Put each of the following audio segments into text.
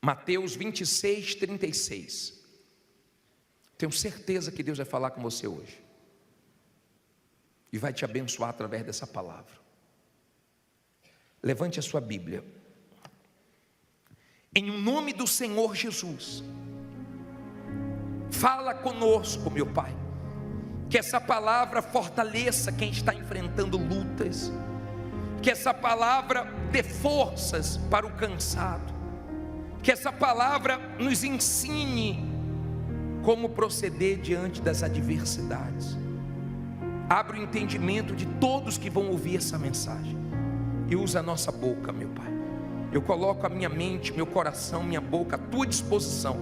Mateus 26, 36. Tenho certeza que Deus vai falar com você hoje e vai te abençoar através dessa palavra. Levante a sua Bíblia. Em nome do Senhor Jesus, fala conosco, meu Pai, que essa palavra fortaleça quem está enfrentando lutas, que essa palavra dê forças para o cansado, que essa palavra nos ensine como proceder diante das adversidades. Abre o entendimento de todos que vão ouvir essa mensagem e usa a nossa boca, meu Pai. Eu coloco a minha mente, meu coração, minha boca à tua disposição,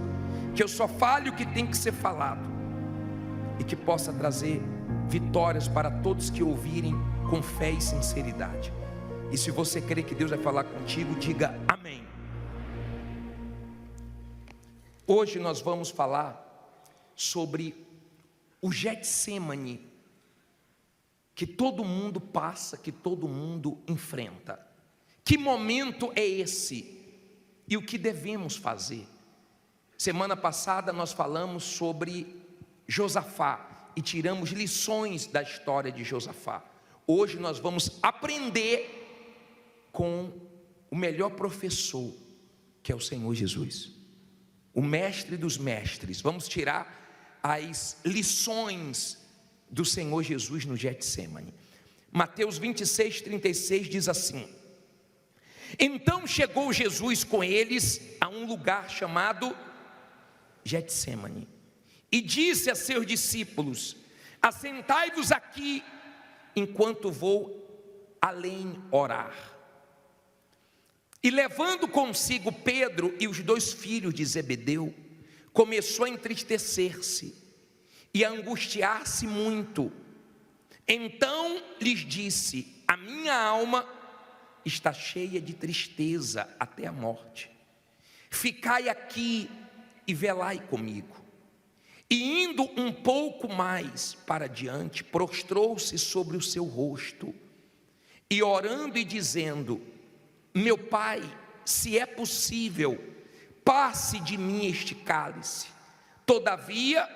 que eu só fale o que tem que ser falado e que possa trazer vitórias para todos que ouvirem com fé e sinceridade. E se você crê que Deus vai falar contigo, diga amém. Hoje nós vamos falar sobre o Getsêmani, que todo mundo passa, que todo mundo enfrenta. Que momento é esse? E o que devemos fazer? Semana passada nós falamos sobre Josafá e tiramos lições da história de Josafá. Hoje nós vamos aprender com o melhor professor, que é o Senhor Jesus, o mestre dos mestres. Vamos tirar as lições do Senhor Jesus no Getsêmani. Mateus 26, 36 diz assim: então chegou Jesus com eles a um lugar chamado Getsêmani e disse a seus discípulos: assentai-vos aqui enquanto vou além orar. E levando consigo Pedro e os 2 filhos de Zebedeu, começou a entristecer-se e a angustiar-se muito. Então lhes disse: a minha alma está cheia de tristeza até a morte. Ficai aqui e velai comigo. E indo um pouco mais para diante, prostrou-se sobre o seu rosto, e orando e dizendo: meu Pai, se é possível, passe de mim este cálice, todavia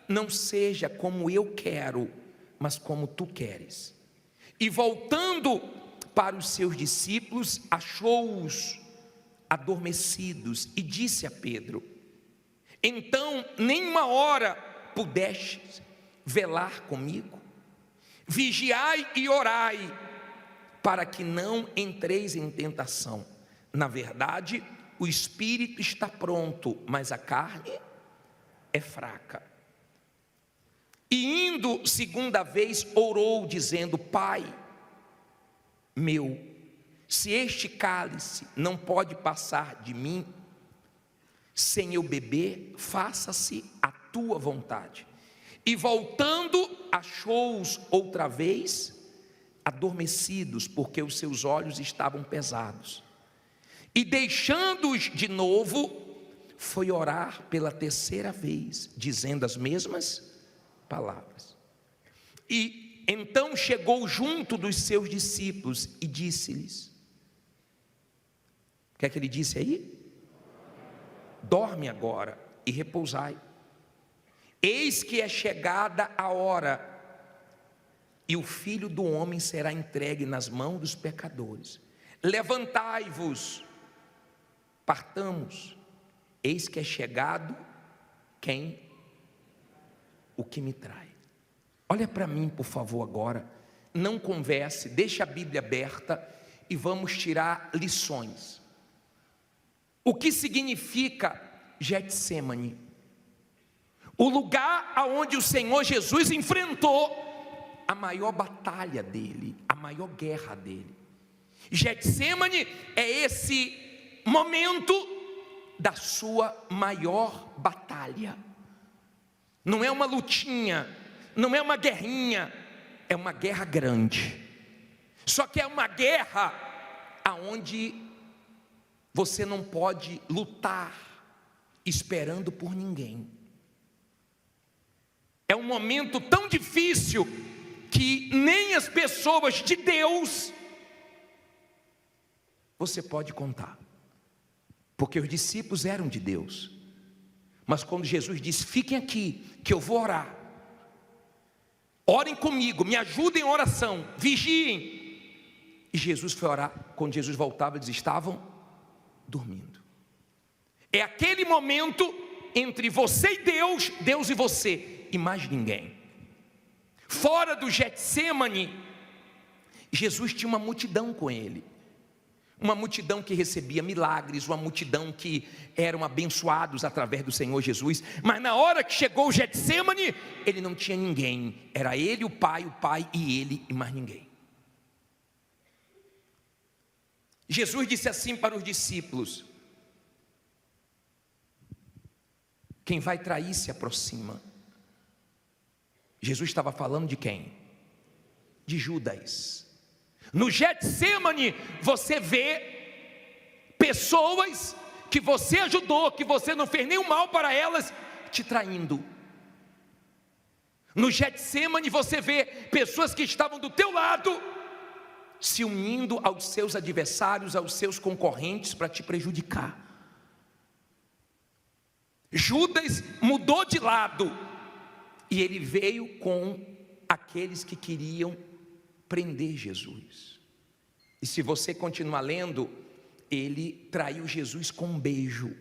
não seja como eu quero, mas como tu queres. E voltando para os seus discípulos, achou-os adormecidos e disse a Pedro: então nem uma hora pudestes velar comigo? Vigiai e orai, para que não entreis em tentação. Na verdade, o espírito está pronto, mas a carne é fraca. E indo segunda vez, orou dizendo: Pai meu, se este cálice não pode passar de mim sem eu beber, faça-se a tua vontade. E voltando, achou-os outra vez adormecidos, porque os seus olhos estavam pesados. E deixando-os de novo, foi orar pela 3ª vez, dizendo as mesmas palavras. E então chegou junto dos seus discípulos e disse-lhes: o que é que ele disse aí? Dorme agora e repousai. Eis que é chegada a hora, e o Filho do Homem será entregue nas mãos dos pecadores. Levantai-vos, partamos. Eis que é chegado quem? O que me trai. Olha para mim, por favor, agora. Não converse, deixa a Bíblia aberta e vamos tirar lições. O que significa Getsêmani? O lugar aonde o Senhor Jesus enfrentou a maior batalha dele, a maior guerra dele. Getsêmani é esse momento da sua maior batalha. Não é uma lutinha, não é uma guerrinha, é uma guerra grande. Só que é uma guerra aonde você não pode lutar esperando por ninguém. É um momento tão difícil que nem as pessoas de Deus você pode contar. porque os discípulos eram de Deus. Mas quando Jesus disse: fiquem aqui, que eu vou orar, orem comigo, me ajudem em oração, vigiem. E Jesus foi orar. Quando Jesus voltava, eles estavam dormindo. É aquele momento entre você e Deus, Deus e você, e mais ninguém. Fora do Getsemane, Jesus tinha uma multidão com ele. Uma multidão que recebia milagres, uma multidão que eram abençoados através do Senhor Jesus. Mas na hora que chegou o Getsemane, ele não tinha ninguém. Era ele, o Pai e ele e mais ninguém. Jesus disse assim para os discípulos: quem vai trair se aproxima. Jesus estava falando de quem? De Judas. No Getsemane você vê pessoas que você ajudou, que você não fez nenhum mal para elas, te traindo. No Getsemane você vê pessoas que estavam do teu lado, se unindo aos seus adversários, aos seus concorrentes para te prejudicar. Judas mudou de lado e ele veio com aqueles que queriam prender Jesus. E se você continuar lendo, ele traiu Jesus com um beijo.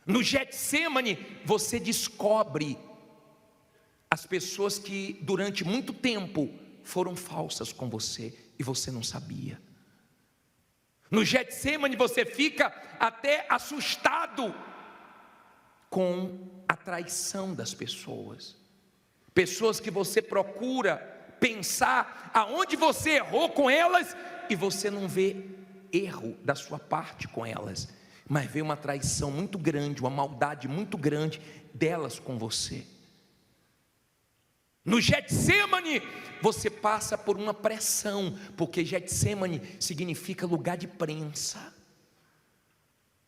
No Getsemane você descobre as pessoas que durante muito tempo foram falsas com você e você não sabia. No Getsemane você fica até assustado com a traição das pessoas. Pessoas que você procura pensar aonde você errou com elas e você não vê erro da sua parte com elas, mas vê uma traição muito grande, uma maldade muito grande delas com você. No Getsemane você passa por uma pressão, porque Getsemane significa lugar de prensa.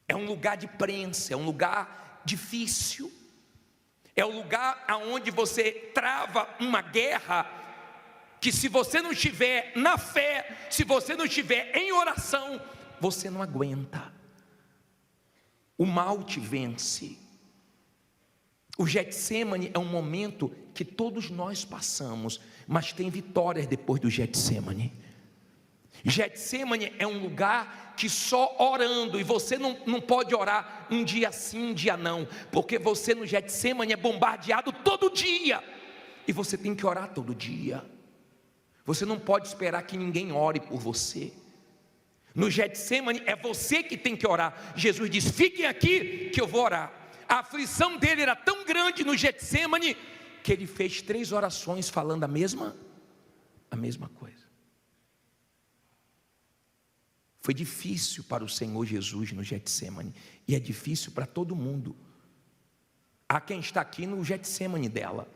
É um lugar de prensa, é um lugar difícil. É o lugar aonde você trava uma guerra que, se você não estiver na fé, se você não estiver em oração, você não aguenta. O mal te vence. O Getsemane é um momento que todos nós passamos, mas tem vitórias depois do Getsemane. Getsemane é um lugar que só orando, e você não pode orar um dia sim, um dia não, porque você no Getsemane é bombardeado todo dia, e você tem que orar todo dia. Você não pode esperar que ninguém ore por você. No Getsemane é você que tem que orar. Jesus diz: fiquem aqui que eu vou orar. A aflição dele era tão grande no Getsemane que ele fez 3 orações falando a mesma coisa. Foi difícil para o Senhor Jesus no Getsemane, e é difícil para todo mundo. Há quem está aqui no Getsemane dela,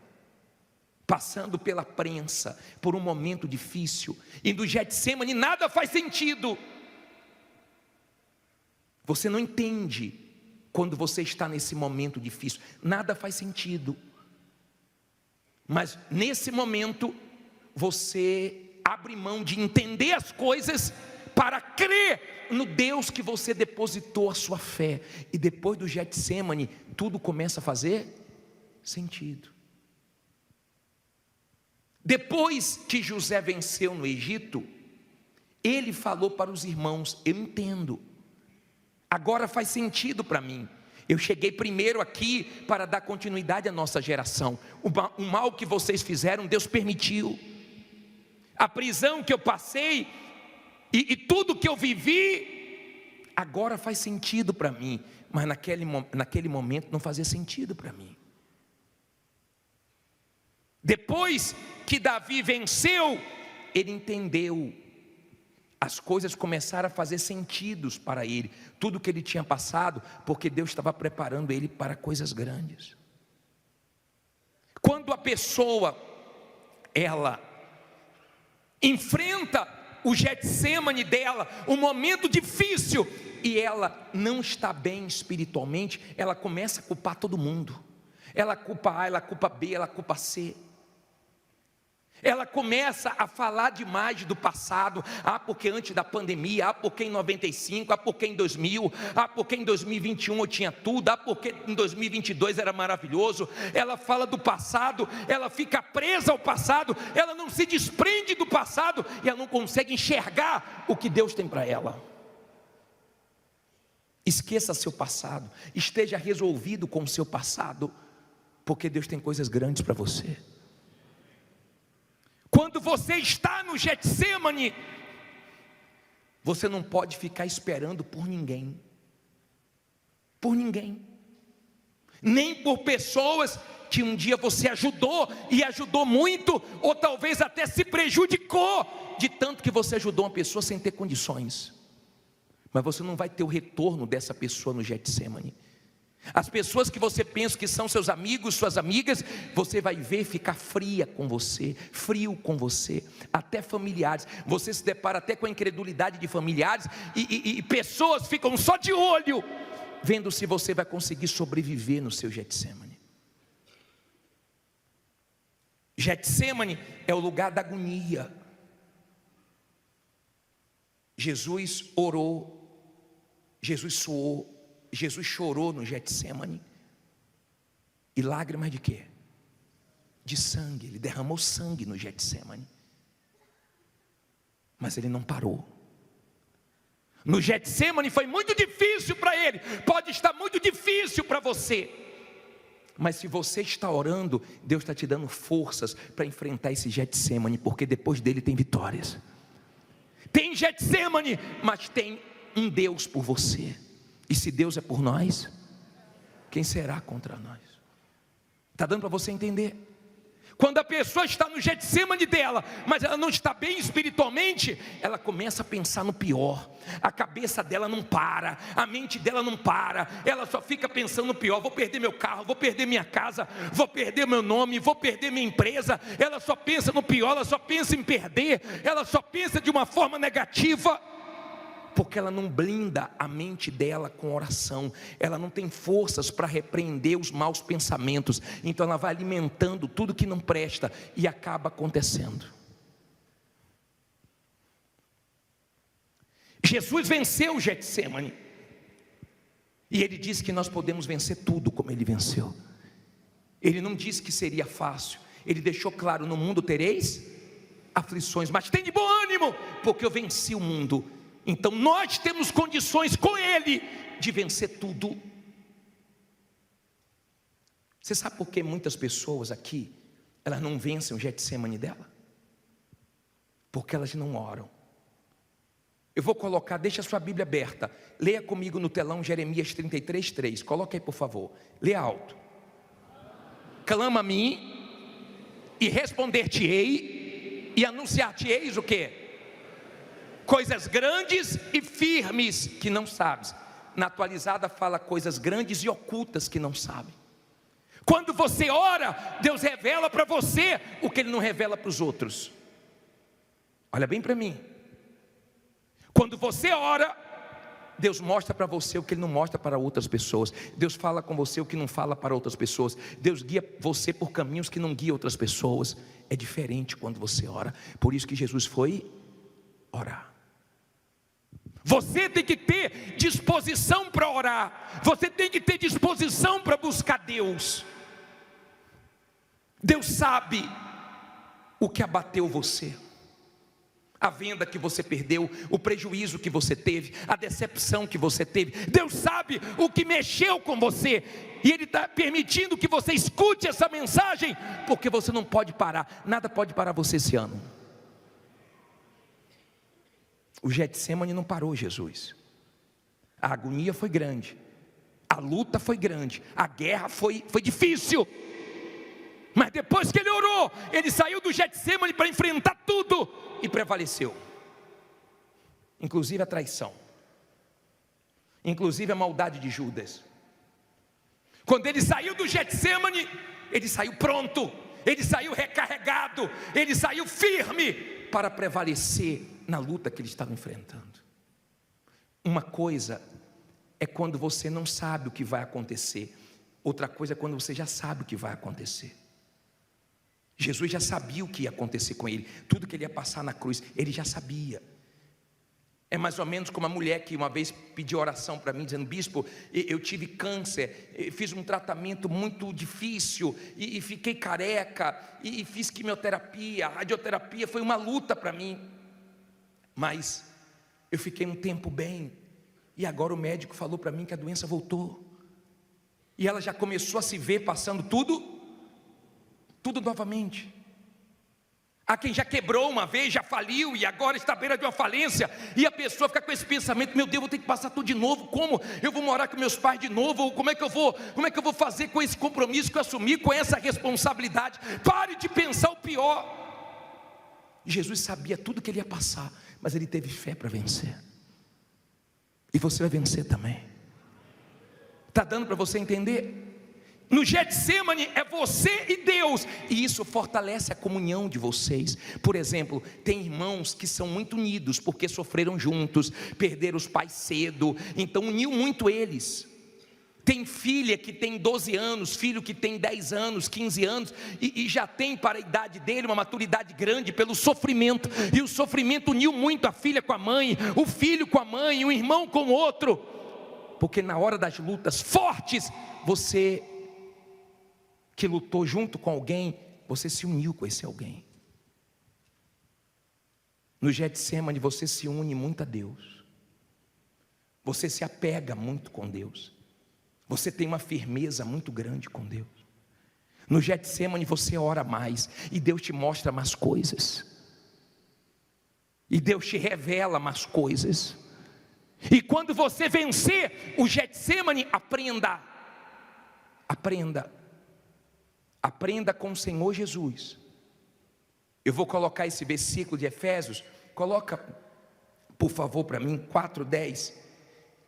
passando pela prensa, por um momento difícil, e no Getsemane nada faz sentido. Você não entende quando você está nesse momento difícil, nada faz sentido. Mas nesse momento você abre mão de entender as coisas para crer no Deus que você depositou a sua fé. E depois do Getsemane, tudo começa a fazer sentido. Depois que José venceu no Egito, ele falou para os irmãos: eu entendo, agora faz sentido para mim. Eu cheguei primeiro aqui para dar continuidade à nossa geração. O mal que vocês fizeram, Deus permitiu. A prisão que eu passei e tudo que eu vivi, agora faz sentido para mim. Mas naquele momento não fazia sentido para mim. Depois que Davi venceu, ele entendeu. As coisas começaram a fazer sentido para ele. Tudo que ele tinha passado, porque Deus estava preparando ele para coisas grandes. Quando a pessoa, ela enfrenta o Getsemane dela, um momento difícil, e ela não está bem espiritualmente, ela começa a culpar todo mundo. Ela culpa A, ela culpa B, ela culpa C. Ela começa a falar demais do passado. Porque antes da pandemia, porque em 95, porque em 2000, porque em 2021 eu tinha tudo, porque em 2022 era maravilhoso. Ela fala do passado, ela fica presa ao passado, ela não se desprende do passado e ela não consegue enxergar o que Deus tem para ela. Esqueça seu passado, esteja resolvido com o seu passado, porque Deus tem coisas grandes para você. Quando você está no Getsêmani, você não pode ficar esperando por ninguém, nem por pessoas que um dia você ajudou e ajudou muito, ou talvez até se prejudicou de tanto que você ajudou uma pessoa sem ter condições. Mas você não vai ter o retorno dessa pessoa no Getsêmani. As pessoas que você pensa que são seus amigos, suas amigas, você vai ver ficar frio com você, até familiares. Você se depara até com a incredulidade de familiares e pessoas ficam só de olho, vendo se você vai conseguir sobreviver no seu Getsêmani. Getsêmani é o lugar da agonia. Jesus orou, Jesus suou, Jesus chorou no Getsêmani. E lágrimas de quê? De sangue. Ele derramou sangue no Getsêmani. Mas ele não parou. No Getsêmani foi muito difícil para ele. Pode estar muito difícil para você. Mas se você está orando, Deus está te dando forças para enfrentar esse Getsêmani, porque depois dele tem vitórias. Tem Getsêmani, mas tem um Deus por você. E se Deus é por nós, quem será contra nós? Está dando para você entender? Quando a pessoa está no Getsêmani dela, mas ela não está bem espiritualmente, ela começa a pensar no pior. A cabeça dela não para, a mente dela não para, ela só fica pensando no pior. Vou perder meu carro, vou perder minha casa, vou perder meu nome, vou perder minha empresa. Ela só pensa no pior, ela só pensa em perder, ela só pensa de uma forma negativa, porque ela não blinda a mente dela com oração. Ela não tem forças para repreender os maus pensamentos. Então ela vai alimentando tudo que não presta e acaba acontecendo. Jesus venceu o Getsêmani, e ele disse que nós podemos vencer tudo como ele venceu. Ele não disse que seria fácil. Ele deixou claro: no mundo tereis aflições, mas tem de bom ânimo, porque eu venci o mundo. Então nós temos condições com ele de vencer tudo. Você sabe por que muitas pessoas aqui, elas não vencem o Getsêmani dela? Porque elas não oram. Eu vou colocar, deixa a sua Bíblia aberta, leia comigo no telão Jeremias 33:3, coloca aí por favor, leia alto. Clama a mim e responder-te-ei e anunciar-te-eis o quê? Coisas grandes e firmes que não sabes. Na atualizada fala coisas grandes e ocultas que não sabe. Quando você ora, Deus revela para você o que Ele não revela para os outros. Olha bem para mim. Quando você ora, Deus mostra para você o que Ele não mostra para outras pessoas. Deus fala com você o que não fala para outras pessoas. Deus guia você por caminhos que não guia outras pessoas. É diferente quando você ora. Por isso que Jesus foi orar. Você tem que ter disposição para orar. Você tem que ter disposição para buscar Deus. Deus sabe o que abateu você, a venda que você perdeu, o prejuízo que você teve, a decepção que você teve. Deus sabe o que mexeu com você, e Ele está permitindo que você escute essa mensagem, porque você não pode parar. Nada pode parar você esse ano. O Getsêmani não parou Jesus. A agonia foi grande, a luta foi grande, a guerra foi difícil. Mas depois que ele orou, ele saiu do Getsêmani para enfrentar tudo e prevaleceu. Inclusive a traição, inclusive a maldade de Judas. Quando ele saiu do Getsêmani, ele saiu pronto, ele saiu recarregado, ele saiu firme para prevalecer na luta que ele estava enfrentando. Uma coisa é quando você não sabe o que vai acontecer, outra coisa é quando você já sabe o que vai acontecer. Jesus já sabia o que ia acontecer com ele, tudo que ele ia passar na cruz, ele já sabia. É mais ou menos como a mulher que uma vez pediu oração para mim, dizendo: bispo, eu tive câncer, fiz um tratamento muito difícil, e fiquei careca, e fiz quimioterapia, radioterapia, foi uma luta para mim, mas eu fiquei um tempo bem, e agora o médico falou para mim que a doença voltou, e ela já começou a se ver passando tudo novamente. Há quem já quebrou uma vez, já faliu e agora está à beira de uma falência, e a pessoa fica com esse pensamento: meu Deus, vou ter que passar tudo de novo, como? Eu vou morar com meus pais de novo, como é que eu vou fazer com esse compromisso que eu assumi, com essa responsabilidade? Pare de pensar o pior. Jesus sabia tudo que ele ia passar, mas ele teve fé para vencer, e você vai vencer também. Está dando para você entender? No Getsemane é você e Deus, e isso fortalece a comunhão de vocês. Por exemplo, tem irmãos que são muito unidos, porque sofreram juntos, perderam os pais cedo, então uniu muito eles. Tem filha que tem 12 anos, filho que tem 10 anos, 15 anos, e já tem para a idade dele uma maturidade grande pelo sofrimento, e o sofrimento uniu muito a filha com a mãe, o filho com a mãe, o irmão com o outro, porque na hora das lutas fortes, você que lutou junto com alguém, você se uniu com esse alguém. No Getsemane você se une muito a Deus, você se apega muito com Deus, você tem uma firmeza muito grande com Deus. No Getsemane você ora mais, e Deus te mostra mais coisas, e Deus te revela mais coisas. E quando você vencer o Getsemane, aprenda com o Senhor Jesus. Eu vou colocar esse versículo de Efésios, coloca por favor para mim, 4:10,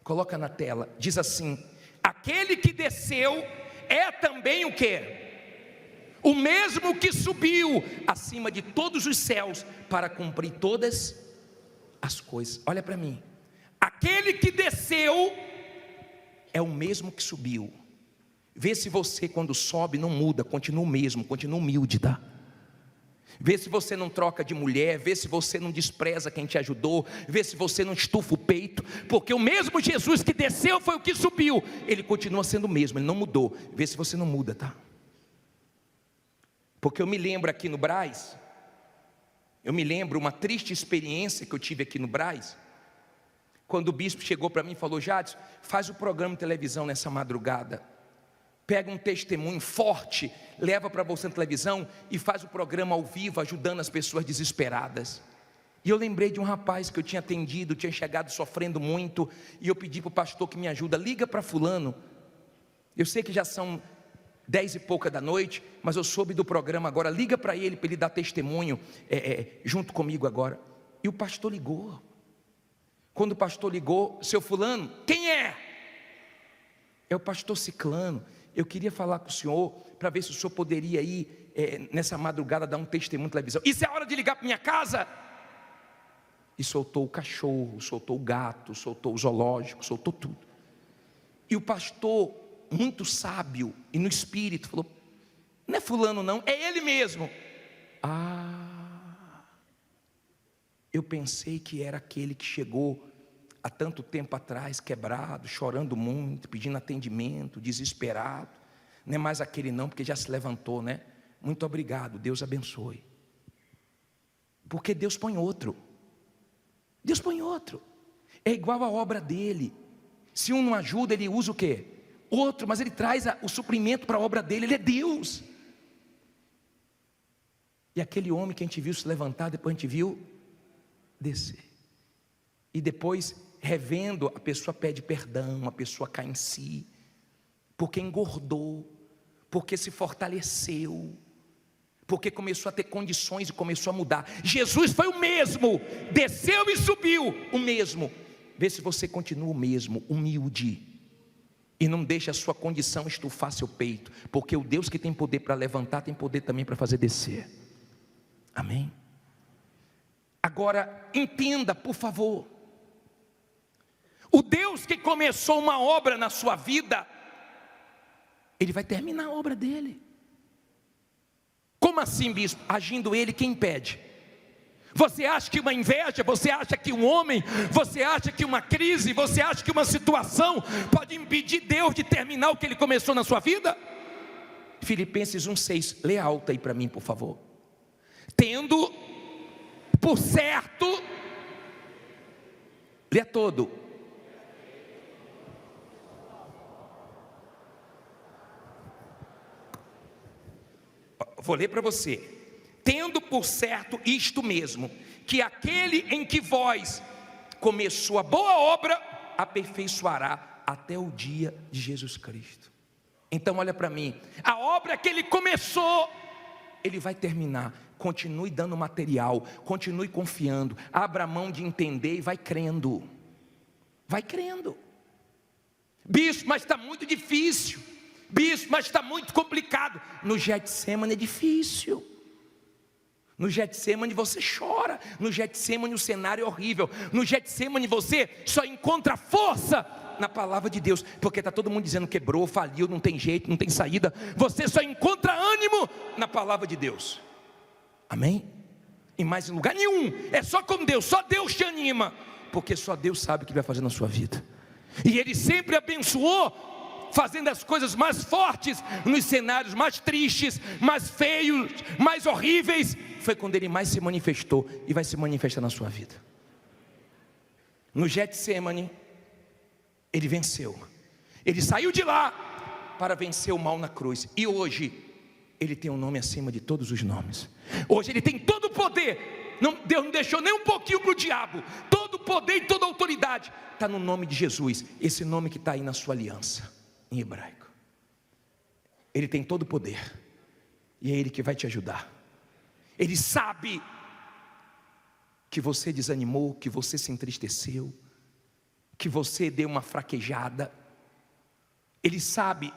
coloca na tela, diz assim: aquele que desceu é também o quê? O mesmo que subiu acima de todos os céus para cumprir todas as coisas. Olha para mim, aquele que desceu é o mesmo que subiu. Vê se você, quando sobe, não muda, continua o mesmo, continua humilde, tá? Vê se você não troca de mulher, vê se você não despreza quem te ajudou, vê se você não estufa o peito, porque o mesmo Jesus que desceu foi o que subiu, ele continua sendo o mesmo, ele não mudou. Vê se você não muda, tá? Porque eu me lembro aqui no Brás, uma triste experiência que eu tive aqui no Brás, quando o bispo chegou para mim e falou: Jadson, faz o programa de televisão nessa madrugada, pega um testemunho forte, leva para você na televisão e faz o programa ao vivo, ajudando as pessoas desesperadas. E eu lembrei de um rapaz que eu tinha atendido, tinha chegado sofrendo muito, e eu pedi para o pastor que me ajuda: liga para fulano. Eu sei que já são 10 e pouca da noite, mas eu soube do programa agora, liga para ele dar testemunho junto comigo agora. E o pastor ligou. Quando o pastor ligou: seu fulano, quem é? É o pastor Ciclano. Eu queria falar com o senhor, para ver se o senhor poderia ir nessa madrugada dar um testemunho na televisão. Isso é hora de ligar para minha casa? E soltou o cachorro, soltou o gato, soltou o zoológico, soltou tudo. E o pastor, muito sábio e no espírito, falou: não é fulano não, é ele mesmo. Eu pensei que era aquele que chegou há tanto tempo atrás, quebrado, chorando muito, pedindo atendimento, desesperado. Não é mais aquele não, porque já se levantou, né? Muito obrigado, Deus abençoe. Porque Deus põe outro. Deus põe outro. É igual a obra dele. Se um não ajuda, ele usa o quê? Outro, mas ele traz o suprimento para a obra dele, ele é Deus. E aquele homem que a gente viu se levantar, depois a gente viu descer. E depois, revendo, a pessoa pede perdão, a pessoa cai em si, porque engordou, porque se fortaleceu, porque começou a ter condições e começou a mudar. Jesus foi o mesmo, desceu e subiu, o mesmo. Vê se você continua o mesmo, humilde, e não deixa a sua condição estufar seu peito, porque o Deus que tem poder para levantar, tem poder também para fazer descer. Amém? Agora, entenda, por favor, o Deus que começou uma obra na sua vida, Ele vai terminar a obra dele. Como assim, bispo? Agindo ele, quem impede? Você acha que uma inveja, você acha que um homem, você acha que uma crise, você acha que uma situação pode impedir Deus de terminar o que Ele começou na sua vida? Filipenses 1,6, lê alto aí para mim, por favor. Tendo por certo, lê todo. Vou ler para você. Tendo por certo isto mesmo, que aquele em que vós começou a boa obra, aperfeiçoará até o dia de Jesus Cristo. Então olha para mim, a obra que Ele começou, Ele vai terminar. Continue dando material, continue confiando, abra mão de entender e vai crendo. Vai crendo. Bispo, mas está muito difícil. Bispo, mas está muito complicado. No Getsemane é difícil. No Getsemane você chora. No Getsemane o cenário é horrível. No Getsemane você só encontra força na palavra de Deus, porque está todo mundo dizendo quebrou, faliu, não tem jeito, não tem saída. Você só encontra ânimo na palavra de Deus. Amém? Em mais lugar nenhum. É só com Deus, só Deus te anima, porque só Deus sabe o que vai fazer na sua vida. E Ele sempre abençoou, fazendo as coisas mais fortes nos cenários mais tristes, mais feios, mais horríveis. Foi quando Ele mais se manifestou e vai se manifestar na sua vida. No Getsemane Ele venceu. Ele saiu de lá para vencer o mal na cruz. E hoje Ele tem um nome acima de todos os nomes. Hoje Ele tem todo o poder. Deus não deixou nem um pouquinho para o diabo. Todo o poder e toda a autoridade está no nome de Jesus. Esse nome que está aí na sua aliança, em hebraico. Ele tem todo o poder. E é Ele que vai te ajudar. Ele sabe que você desanimou, que você se entristeceu, que você deu uma fraquejada. Ele sabe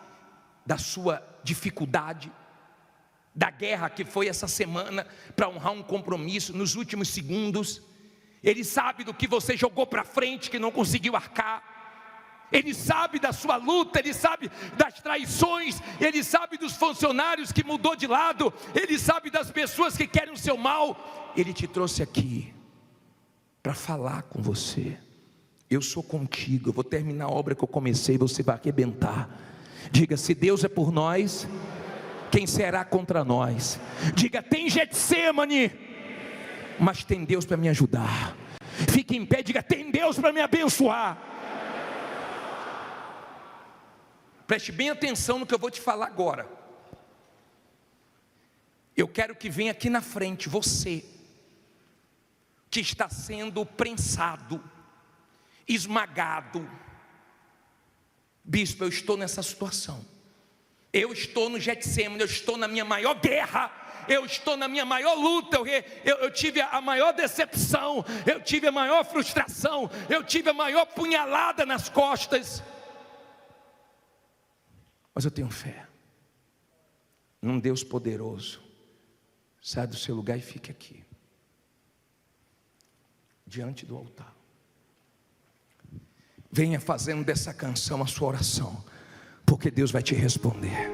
da sua dificuldade, da guerra que foi essa semana para honrar um compromisso nos últimos segundos. Ele sabe do que você jogou para frente que não conseguiu arcar. Ele sabe da sua luta, Ele sabe das traições, Ele sabe dos funcionários que mudou de lado, Ele sabe das pessoas que querem o seu mal. Ele te trouxe aqui para falar com você. Eu sou contigo, eu vou terminar a obra que eu comecei, você vai arrebentar. Diga, se Deus é por nós, quem será contra nós? Diga, tem Getsemane, mas tem Deus para me ajudar. Fique em pé, diga, tem Deus para me abençoar. Preste bem atenção no que eu vou te falar agora. Eu quero que venha aqui na frente você, que está sendo prensado, esmagado. Bispo, eu estou nessa situação. Eu estou no Getsemane, eu estou na minha maior guerra, eu estou na minha maior luta, eu tive a maior decepção, eu tive a maior frustração, eu tive a maior punhalada nas costas. Mas eu tenho fé num Deus poderoso. Sai do seu lugar e fique aqui, diante do altar. Venha fazendo dessa canção a sua oração, porque Deus vai te responder.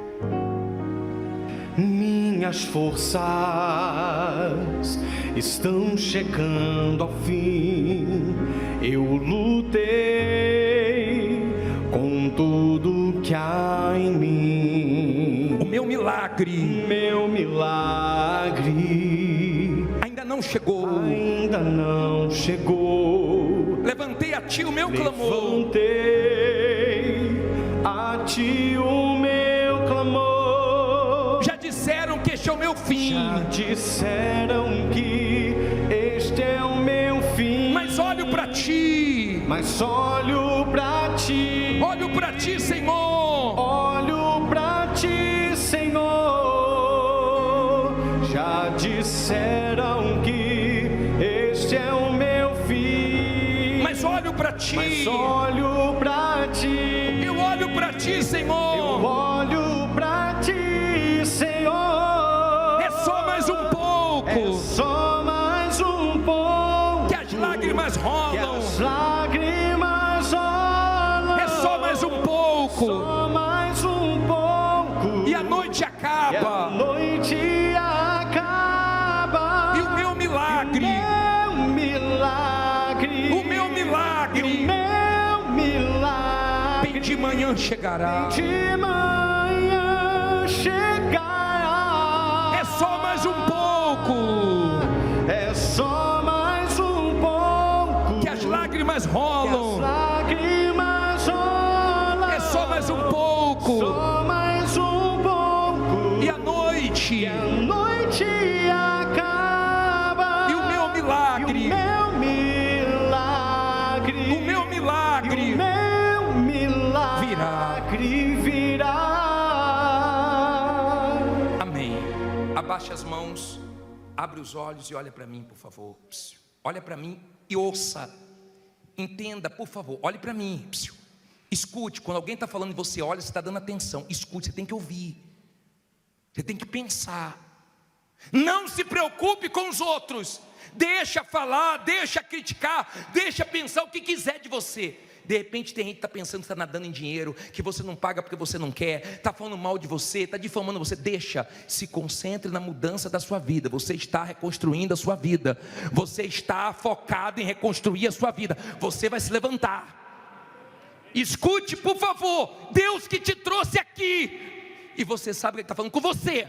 Minhas forças estão chegando ao fim. Eu lutei com tudo que há em mim. O meu milagre ainda não chegou. Ainda não chegou. Levantei a ti o meu clamor. Levantei a ti o meu clamor. Já disseram que este é o meu fim. Já disseram que este é o meu fim. Mas olho para ti. Mas olho para ti. Olho para ti, Senhor. Olho para ti, Senhor. Já disseram que este é o meu fim. Mas olho para ti. Mas olho para ti. Eu olho para ti, Senhor. Eu olho para ti, Senhor. É só mais um pouco. É só mais um pouco. Que as lágrimas rolam. Que as lágrimas rolam. É só mais um pouco. Só mais um pouco. E a noite acaba. E a noite acaba. chegará. de manhã chegará. É só mais um pouco. É só mais um pouco. Que as lágrimas Que as rolam. lágrimas rolam. É só mais um pouco. Só mais um pouco. E a noite. A noite acaba. E o meu milagre. O meu milagre. O meu milagre. O meu milagre virá. Amém. Abaixe as mãos, abre os olhos e olha para mim, por favor. Olha para mim e ouça. Entenda, por favor, olhe para mim. Escute, quando alguém está falando de você, olha, você está dando atenção. Escute, você tem que ouvir. Você tem que pensar. Não se preocupe com os outros. Deixa falar, deixa criticar, deixa pensar o que quiser de você. De repente tem gente que está pensando que está nadando em dinheiro, que você não paga porque você não quer, está falando mal de você, está difamando você. Deixa, se concentre na mudança da sua vida. Você está reconstruindo a sua vida. Você está focado em reconstruir a sua vida. Você vai se levantar. Escute, por favor, Deus que te trouxe aqui, e você sabe que Ele está falando com você.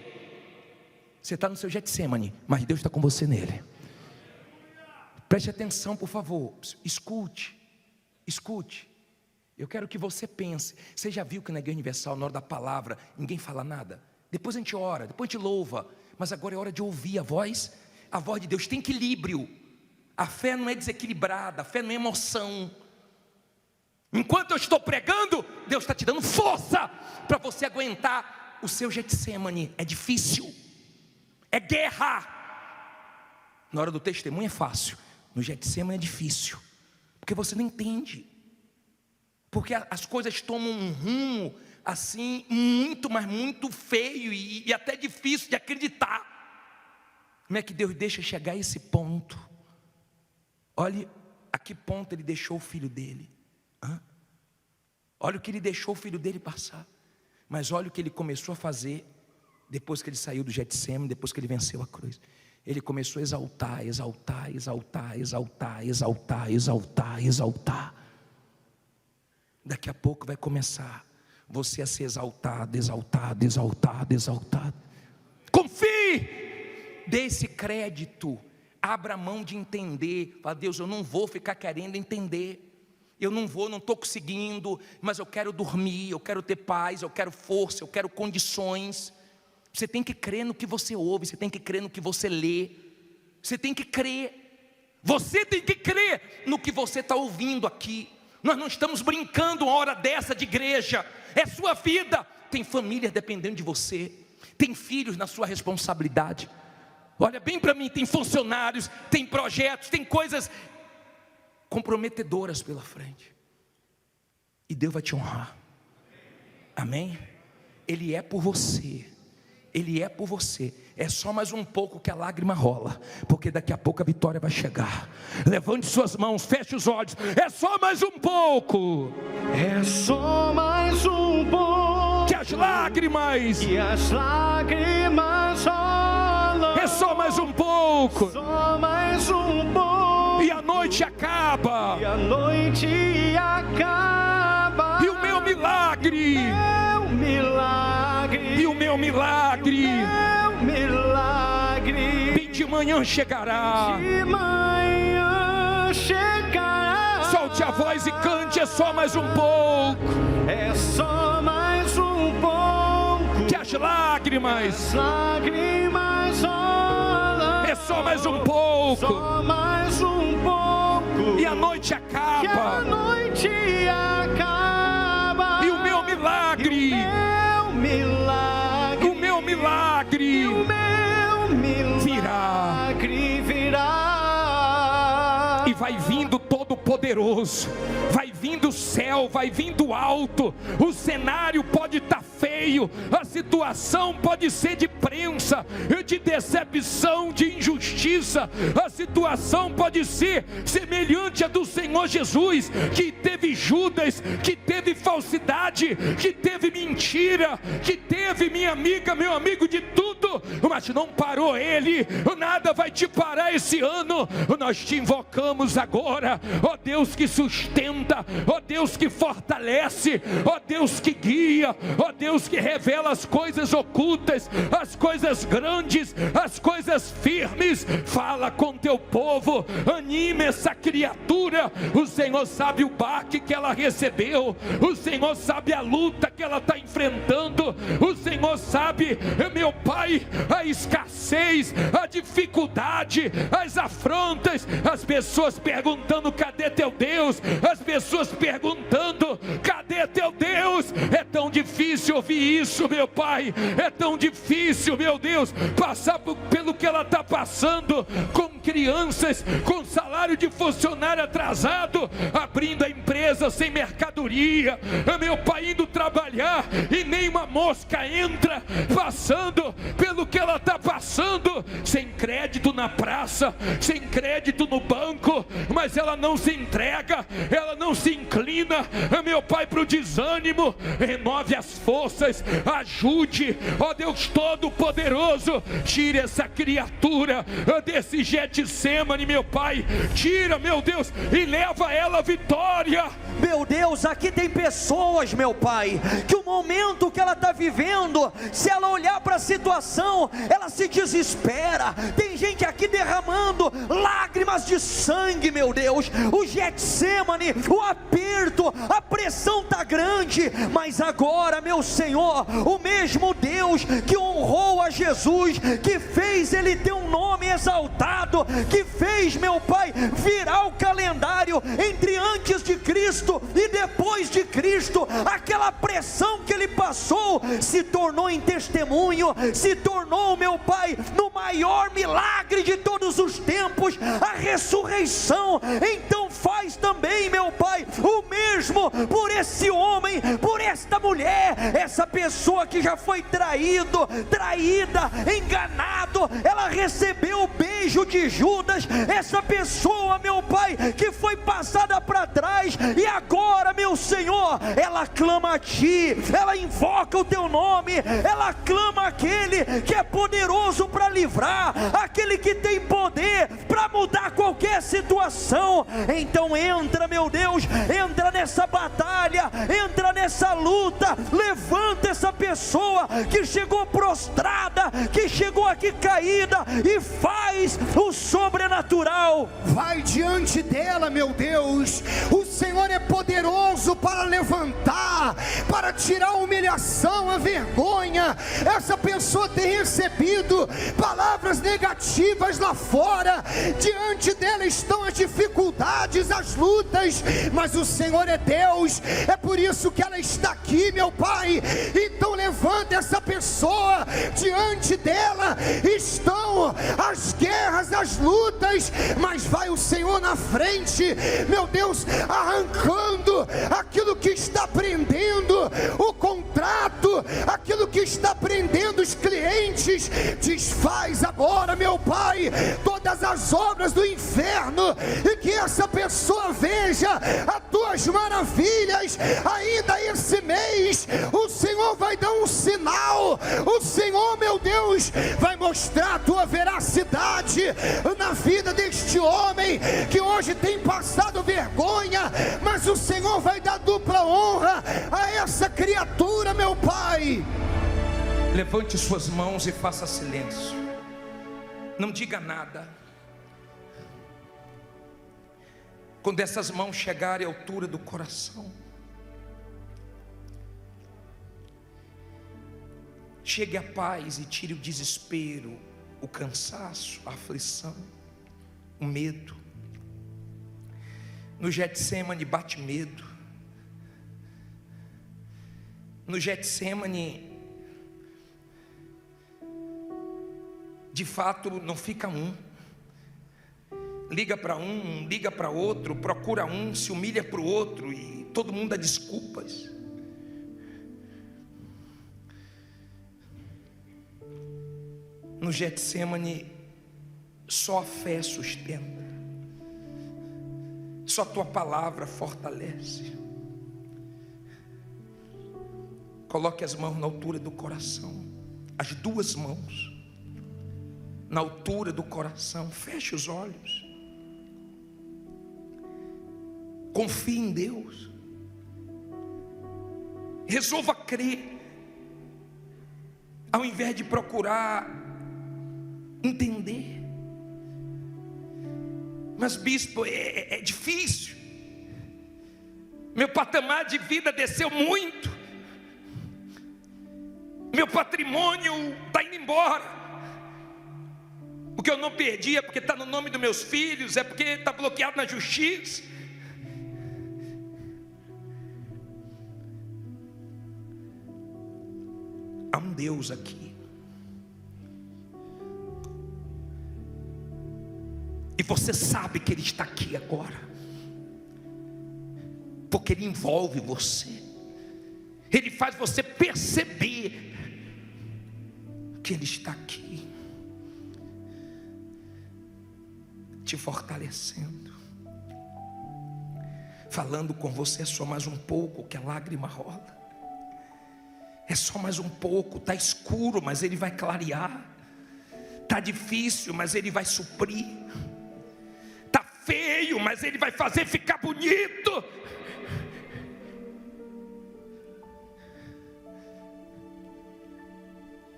Você está no seu Getsemane, mas Deus está com você nele. Preste atenção, por favor. Escute. Escute. Eu quero que você pense. Você já viu que na Igreja Universal, na hora da palavra, ninguém fala nada? Depois a gente ora, depois a gente louva, mas agora é hora de ouvir a voz de Deus. Tem equilíbrio. A fé não é desequilibrada, a fé não é emoção. Enquanto eu estou pregando, Deus está te dando força para você aguentar o seu Getsemane. É difícil, é guerra. Na hora do testemunho é fácil, no Getsemane é difícil, porque você não entende, porque as coisas tomam um rumo assim, muito, mas muito feio e até difícil de acreditar. Como é que Deus deixa chegar a esse ponto? Olhe a que ponto Ele deixou o filho dele. Olha o que Ele deixou o filho dele passar. Mas olha o que Ele começou a fazer depois que Ele saiu do Getsemane, depois que Ele venceu a cruz. Ele começou a exaltar, exaltar, exaltar, exaltar, exaltar, exaltar, exaltar. Daqui a pouco vai começar você a ser exaltado, exaltado, exaltado, exaltado. Confie, dê esse crédito, abra a mão de entender. Fala, Deus, eu não vou ficar querendo entender. Eu não estou conseguindo, mas eu quero dormir, eu quero ter paz, eu quero força, eu quero condições. Você tem que crer no que você ouve, você tem que crer no que você lê, você tem que crer, você tem que crer no que você está ouvindo aqui. Nós não estamos brincando uma hora dessa de igreja, é sua vida. Tem família dependendo de você, tem filhos na sua responsabilidade. Olha bem para mim, tem funcionários, tem projetos, tem coisas comprometedoras pela frente, e Deus vai te honrar. Amém? Ele é por você. Ele é por você. É só mais um pouco que a lágrima rola, porque daqui a pouco a vitória vai chegar. Levante suas mãos, feche os olhos. É só mais um pouco. É só mais um pouco. Que as lágrimas rolam. É só mais um pouco. Só mais um pouco. E a noite acaba. E a noite acaba. E o meu milagre. E o meu milagre. Bem de manhã chegará. De manhã chegará. Solte a voz e cante. É só mais um pouco. É só mais um pouco. Que as lágrimas rolam. É só mais um pouco. Só mais um pouco. E a noite acaba. Que a noite acaba. E o meu milagre. O meu milagre virá. E vai vindo Todo-Poderoso, vai vindo o céu, vai vindo alto. O cenário pode estar feio, a situação pode ser de prensa, de decepção, de injustiça. A situação pode ser semelhante à do Senhor Jesus, que teve Judas, que teve falsidade, que teve mentira, que teve, minha amiga, meu amigo, de tudo. mas não parou ele. Nada vai te parar esse ano. Nós te invocamos agora, ó Deus que sustenta, ó Deus que fortalece, ó Deus que guia, ó Deus que revela as coisas ocultas, as coisas grandes, as coisas firmes. Fala com teu povo, anime essa criatura. O Senhor sabe o baque que ela recebeu, o Senhor sabe a luta que ela está enfrentando, o Senhor sabe, meu Pai, a escassez, a dificuldade, as afrontas, as pessoas perguntando: cadê teu Deus? As pessoas perguntando: cadê teu Deus? É tão difícil ouvir isso, meu Pai, é tão difícil, meu Deus, passar pelo que ela está passando, com crianças, com salário de funcionário atrasado, abrindo a empresa sem mercadoria, meu Pai, indo trabalhar e nem uma mosca entra, passando pelo que ela está passando, sem crédito na praça, sem crédito no banco, mas ela não se entrega, ela não se inclina, meu Pai, para o desânimo. Renove as forças, ajude, ó Deus Todo-Poderoso, tire essa criatura desse Getsemane, meu Pai, tira, meu Deus, e leva ela à vitória. Meu Deus, aqui tem pessoas, meu Pai, que o momento que ela está vivendo, se ela olhar para a situação, ela se desespera. Tem gente aqui derramando lágrimas de sangue, meu Deus. O Getsemane, o aperto, a pressão está grande, mas agora, meu Senhor, o mesmo Deus que honrou a Jesus, que fez ele ter um nome exaltado, que fez, meu Pai, virar o calendário entre antes de Cristo e depois de Cristo, aquela pressão que ele passou se tornou em testemunho, se tornou, meu Pai, no maior milagre de todos os tempos, a ressurreição. Então faz também, meu Pai, o mesmo por esse homem, por esta mulher, essa pessoa que já foi traída, enganado, ela recebeu o beijo de Judas, essa pessoa, meu Pai, que foi passada para trás, e agora, meu Senhor, ela clama a Ti, ela invoca o Teu nome, ela clama aquele que é poderoso para livrar, aquele que tem poder para mudar qualquer situação. Então entra, meu Deus, entra nessa batalha, entra nessa luta, levanta essa pessoa que chegou prostrada, que chegou aqui caída, e faz o sobrenatural. Vai diante dela, meu Deus. O Senhor é poderoso para levantar, para tirar a humilhação, a vergonha. Essa pessoa tem recebido palavras negativas lá fora, diante dela estão as dificuldades, as lutas, mas o Senhor é Deus, é por isso que ela está aqui, meu Pai. Então levanta essa pessoa, diante dela estão as guerras, as lutas, mas vai o Senhor na frente, meu Deus, arrancando aquilo que está prendendo o contrato, aquilo que está prendendo os clientes. Desfaz agora, meu Pai, todas as obras do inferno, e que essa pessoa veja as tuas maravilhas. Ainda esse mês o Senhor vai dar um sinal, o Senhor, meu Deus, vai mostrar a tua veracidade na vida deste homem que hoje tem passado vergonha, mas o Senhor vai dar dupla honra a essa criatura, meu Pai. Levante suas mãos e faça silêncio, não diga nada. Quando essas mãos chegarem à altura do coração, chegue a paz e tire o desespero, o cansaço, a aflição, o medo. No Getsemane bate medo. No Getsemane, de fato, não fica um. Liga para um, liga para outro, procura um, se humilha para o outro, e todo mundo dá desculpas. No Getsemane, só a fé sustenta, só a tua palavra fortalece. Coloque as mãos na altura do coração, as duas mãos. na altura do coração. Feche os olhos. Confie em Deus. Resolva crer, ao invés de procurar entender. Mas bispo, é difícil. Meu patamar de vida desceu muito. Meu patrimônio está indo embora. O que eu não perdi é porque está no nome dos meus filhos, é porque está bloqueado na justiça. Há um Deus aqui. E você sabe que Ele está aqui agora, porque Ele envolve você. Ele faz você perceber que Ele está aqui, te fortalecendo, falando com você. É só mais um pouco que a lágrima rola. É só mais um pouco. Está escuro, mas Ele vai clarear. Está difícil, mas Ele vai suprir. Está feio, mas Ele vai fazer ficar bonito.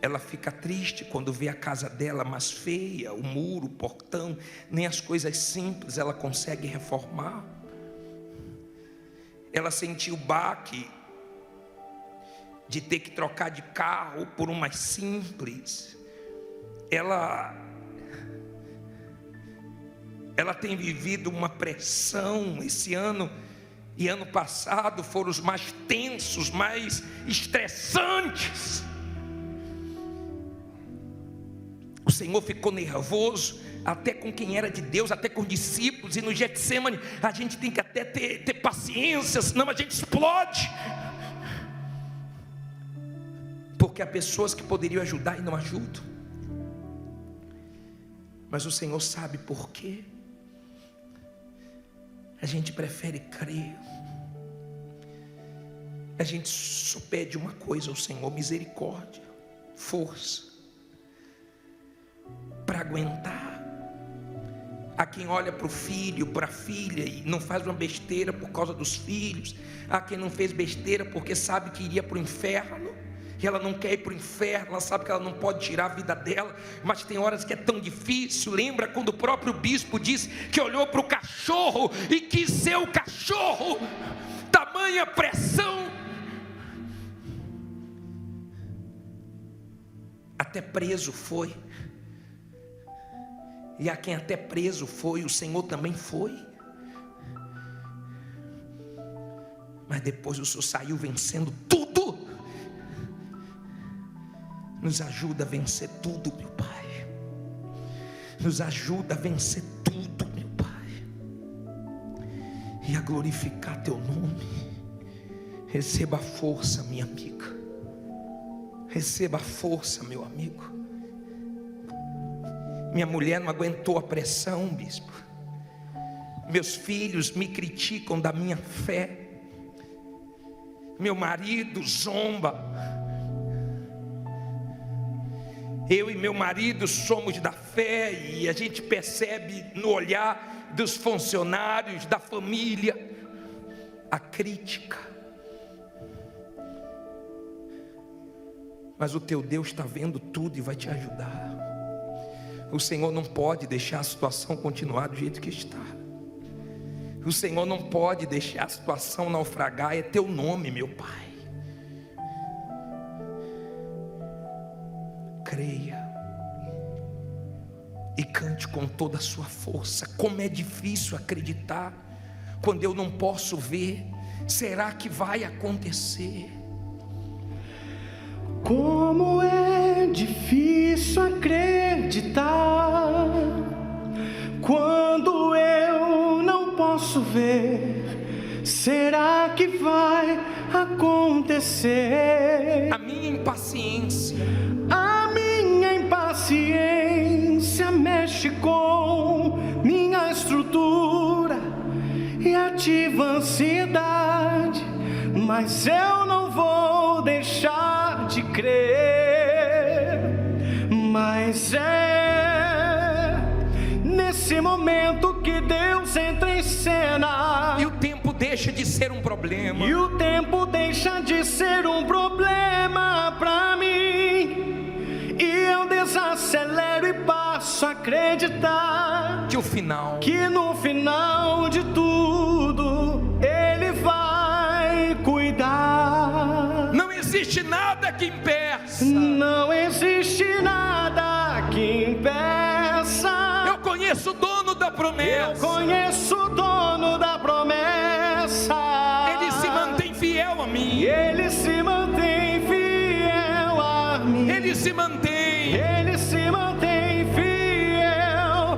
Ela fica triste quando vê a casa dela mais feia, o muro, o portão, nem as coisas simples ela consegue reformar. Ela sentiu o baque de ter que trocar de carro por um mais simples. Ela tem vivido uma pressão. Esse ano e ano passado foram os mais tensos, mais estressantes. O Senhor ficou nervoso até com quem era de Deus, até com os discípulos. E no Getsemane a gente tem que até ter paciência, senão a gente explode. Porque há pessoas que poderiam ajudar e não ajudam. Mas o Senhor sabe por quê. A gente prefere crer. A gente só pede uma coisa ao Senhor: misericórdia, força para aguentar. Há quem olha para o filho, para a filha e não faz uma besteira por causa dos filhos. Há quem não fez besteira porque sabe que iria para o inferno, e ela não quer ir para o inferno. Ela sabe que ela não pode tirar a vida dela, mas tem horas que é tão difícil. Lembra quando o próprio bispo disse que olhou para o cachorro e quis ser o cachorro? Tamanha pressão. Até preso foi. E a quem até preso foi, o Senhor também foi. Mas depois o Senhor saiu vencendo tudo. Nos ajuda a vencer tudo, meu Pai. Nos ajuda a vencer tudo, meu Pai. E a glorificar Teu nome. Receba a força, minha amiga. Receba a força, meu amigo. Minha mulher não aguentou a pressão, bispo. Meus filhos me criticam da minha fé. Meu marido zomba. Eu e meu marido somos da fé, e a gente percebe no olhar dos funcionários, da família, a crítica. Mas o teu Deus está vendo tudo e vai te ajudar. O Senhor não pode deixar a situação continuar do jeito que está. O Senhor não pode deixar a situação naufragar. É Teu nome, meu Pai. Creia e cante com toda a sua força. Como é difícil acreditar quando eu não posso ver. Será que vai acontecer? Como é difícil acreditar quando eu não posso ver. Será que vai acontecer? A minha impaciência mexe com minha estrutura e ativa a ansiedade, mas eu não vou deixar de crer. Mas é Deus entra em cena. E o tempo deixa de ser um problema. E o tempo deixa de ser um problema pra mim. E eu desacelero e passo a acreditar Que o final, que no final de tudo Ele vai cuidar. não existe nada que impeça. Não existe nada que impeça. Eu conheço o dono da promessa. Eu conheço o dono da promessa. Ele se mantém fiel a mim. Ele se mantém fiel a mim. Ele se mantém. Ele se mantém fiel.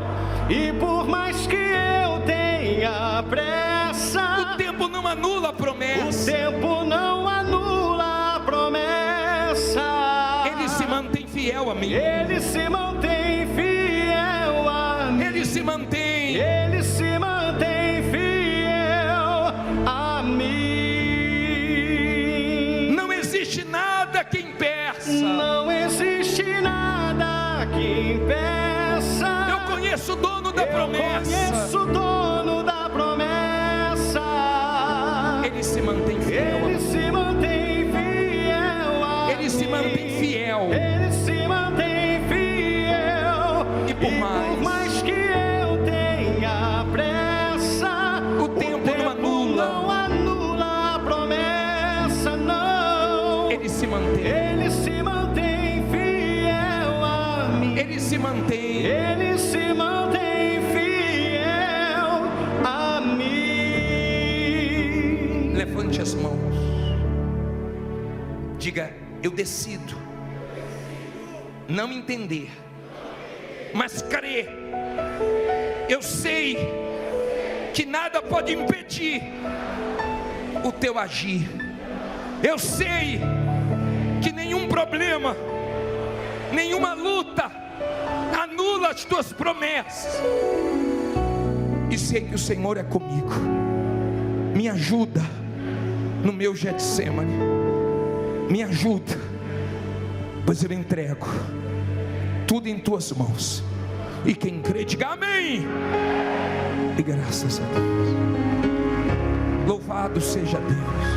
E por mais que eu tenha pressa, O tempo não anula a o promessa. tempo não anula a promessa. Ele se mantém fiel a mim. Ele se mantém fiel a mim. Ele se mantém. Ele se mantém fiel a mim. Não existe nada que impeça. Não existe nada que impeça. Eu conheço o dono da Eu promessa. conheço o dono da promessa. Ele se mantém fiel a Ele mim. se mantém fiel a Ele se mim. mantém fiel. Ele se mantém fiel. E por mais que eu tenha pressa, o tempo não anula. não anula a promessa, não. Ele se mantém. Ele se mantém fiel a mim. Ele se mantém. Ele se mantém fiel a mim. Levante as mãos. Diga: eu decido não entender, mas crer. Eu sei que nada pode impedir o teu agir. Eu sei que nenhum problema, nenhuma luta anula as tuas promessas. E sei que o Senhor é comigo. Me ajuda no meu Getsemane. Me ajuda, pois eu entrego tudo em tuas mãos. E quem crê, diga amém. E graças a Deus. Louvado seja Deus.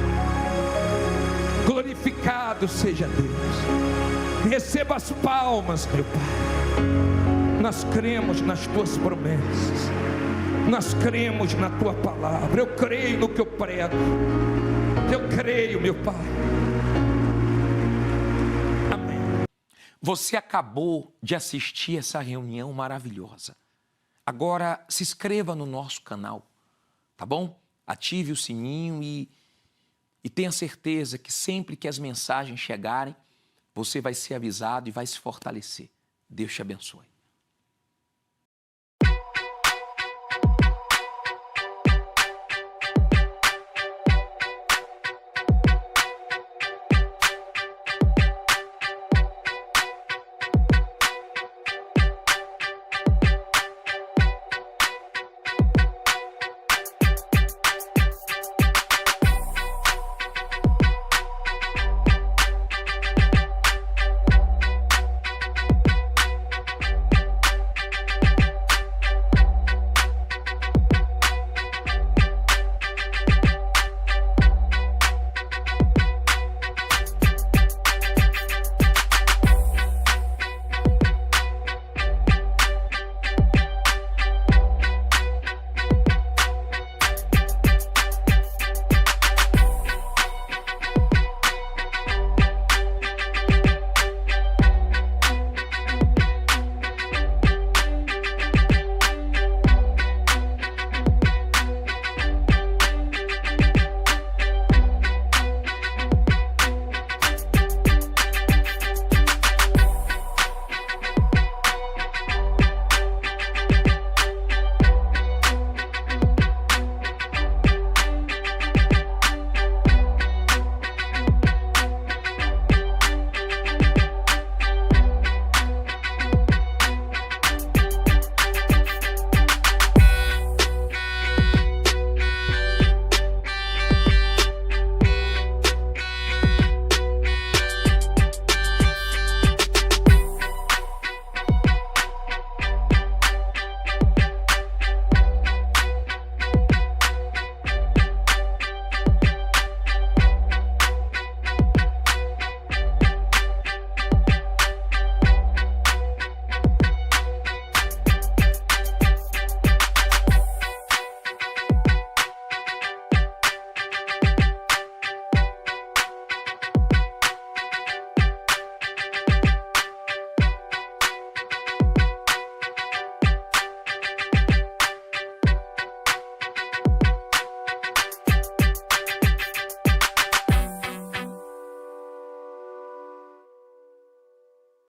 Glorificado seja Deus. Receba as palmas, meu Pai. Nós cremos nas tuas promessas. Nós cremos na tua palavra. Eu creio no que eu prego. Eu creio, meu Pai. Amém. Você acabou de assistir essa reunião maravilhosa. Agora se inscreva no nosso canal, tá bom? Ative o sininho e tenha certeza que sempre que as mensagens chegarem, você vai ser avisado e vai se fortalecer. Deus te abençoe.